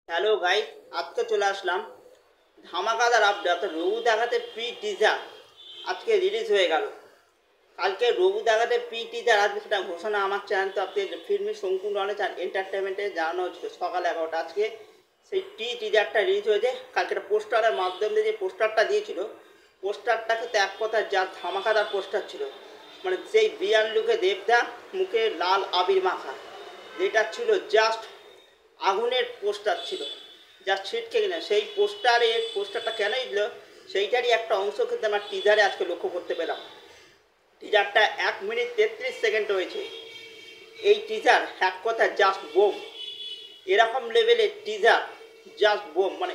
Hello guys, আজকে চলে আসলাম ধামাকাদার update অর্থাৎ রঘু দেখাতে প্রি টিজার আজকে রিলিজ হয়ে গেল। কালকে রঘু দেখাতে প্রি টিজার আজকে সেটা ঘোষণা আমার চ্যানেল তো আপনি ফিল্মি শঙ্কু নলেজ আর এন্টারটেনমেন্টে জানানো হচ্ছিল সকাল 11টা। আজকে সেই প্রি টিজারটা রিলিজ হয়েছে। কালকে একটা পোস্টারের মাধ্যমে যে পোস্টারটা দিয়েছিল, পোস্টারটাকে তো এক কথা যা ধামাকাদার পোস্টার ছিল। মানে সেই বিয়ান লুকে দেবদা মুখে লাল আবির মাখা, যেটা ছিল জাস্ট আগুনের পোস্টার ছিল, যা ছিটকে কিনা সেই পোস্টারটা কেনই দিল সেইটারই একটা অংশ কিন্তু আমার টিজারে আজকে লক্ষ্য করতে পেলাম। টিজারটা 1 মিনিট 33 সেকেন্ড হয়েছে। এই টিজার এক কথা জাস্ট বোম, এরকম লেভেলের টিজার জাস্ট বোম। মানে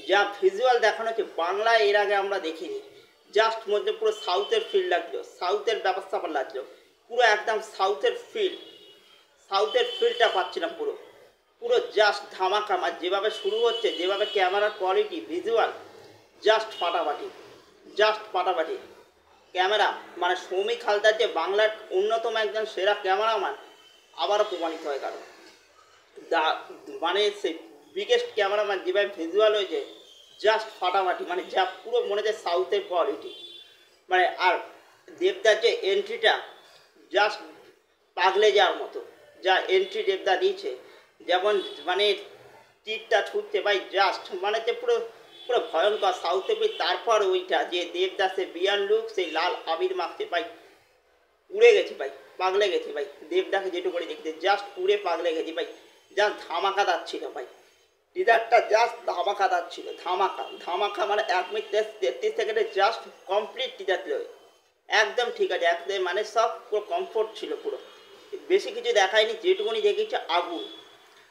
যা ভিজুয়াল দেখানো হচ্ছে বাংলায় এর আগে আমরা দেখিনি। জাস্ট মধ্যে পুরো সাউথের ফিল লাগলো, সাউথের ব্যবস্থা লাগলো, পুরো একদম সাউথের ফিলটা পাচ্ছিলাম পুরো পুরো জাস্ট ধামাকা। আর যেভাবে শুরু হচ্ছে, যেভাবে ক্যামেরার কোয়ালিটি ভিজুয়াল জাস্ট ফাটাফাটি ক্যামেরা। মানে সৌমিক হালদার যে বাংলার অন্যতম একজন সেরা ক্যামেরাম্যান আবারও প্রমাণিত হয়। কারণ মানে সেই বিগেস্ট ক্যামেরাম্যান যেভাবে ভিজুয়াল হয়েছে জাস্ট ফাটাফাটি, মানে যা পুরো মনে হচ্ছে সাউথের কোয়ালিটি। মানে আর দেবদার যে এন্ট্রিটা জাস্ট পাগলে যাওয়ার মতো, যা এন্ট্রি দেবদা দিয়েছে, যেমন মানে তীরটা ছুটছে ভাই, জাস্ট মানে যে পুরো পুরো ভয়ঙ্কর সাউথে। তারপর ওইটা যে দেবদাসের বিয়ান লুক, সেই লাল আবির মাখছে ভাই, উড়ে গেছি ভাই, পাগলে গেছি ভাই। দেবদাকে যেটু করে দেখতে জাস্ট উড়ে পাগলে গেছি ভাই। জাস্ট ধামাকাদার ছিল ভাই, টিজারটা জাস্ট ধামাকাদার ছিল। ধামাকা মানে 1 মিনিট 33 সেকেন্ডে জাস্ট কমপ্লিট টিজার ছিল। একদম ঠিক আছে, একদম মানে সব পুরো কমফোর্ট ছিল পুরো। বেশি কিছু দেখায়নি, যেটুকুনি দেখেছে আগুন।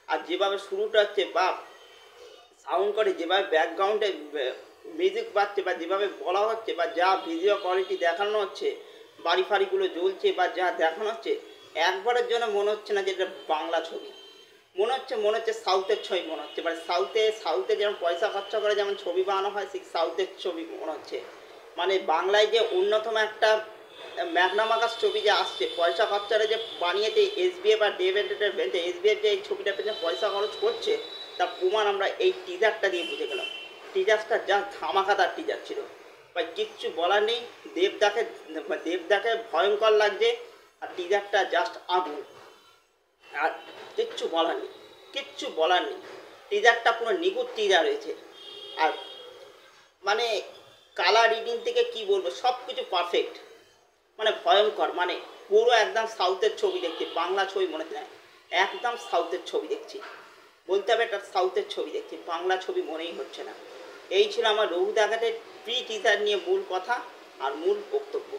আর যেভাবে শুরুটা হচ্ছে বা সাউন্ড করে, যেভাবে ব্যাকগ্রাউন্ডে মিউজিক বাজছে বা যেভাবে বলা হচ্ছে বা যা ভিডিও কোয়ালিটি দেখানো হচ্ছে, বাড়ি ফাড়িগুলো জ্বলছে বা যা দেখানো হচ্ছে, একবারের জন্য মনে হচ্ছে না যে এটা বাংলা ছবি। মনে হচ্ছে সাউথের ছবি মনে হচ্ছে। মানে সাউথে যেমন পয়সা খরচা করে যেমন ছবি বানানো হয়, ঠিক সাউথের ছবি মনে হচ্ছে। মানে বাংলায় যে অন্যতম একটা ম্যাগনামাকাস ছবি যে আসছে, পয়সা খরচারে যে বানিয়েছে এসবিএফ আর দেব এন্টারটেনমেন্ট, এসবিএফ যে এই ছবিটার পেছনে পয়সা খরচ করছে তার প্রমাণ আমরা এই টিজারটা দিয়ে বুঝে গেলাম। টিজারটা যা ধামাকাদার টিজার ছিল ভাই, কিচ্ছু বলার নেই। দেবদাকে ভয়ঙ্কর লাগছে, আর টিজারটা জাস্ট আগুন। আর কিচ্ছু বলার নেই টিজারটা পুরো নিখুঁত টিজার হয়েছে। আর মানে কালার রিডিং থেকে কি বলবো, সব কিছু পারফেক্ট, মানে ভয়ঙ্কর। মানে পুরো একদম সাউথের ছবি দেখছি, বাংলা ছবি মনে হচ্ছে না, একদম সাউথের ছবি দেখছি। বলতে হবে একটা সাউথের ছবি দেখছি, বাংলা ছবি মনেই হচ্ছে না। এই ছিল আমার রঘু দেখাতে প্রি টিজার নিয়ে মূল কথা আর মূল বক্তব্য।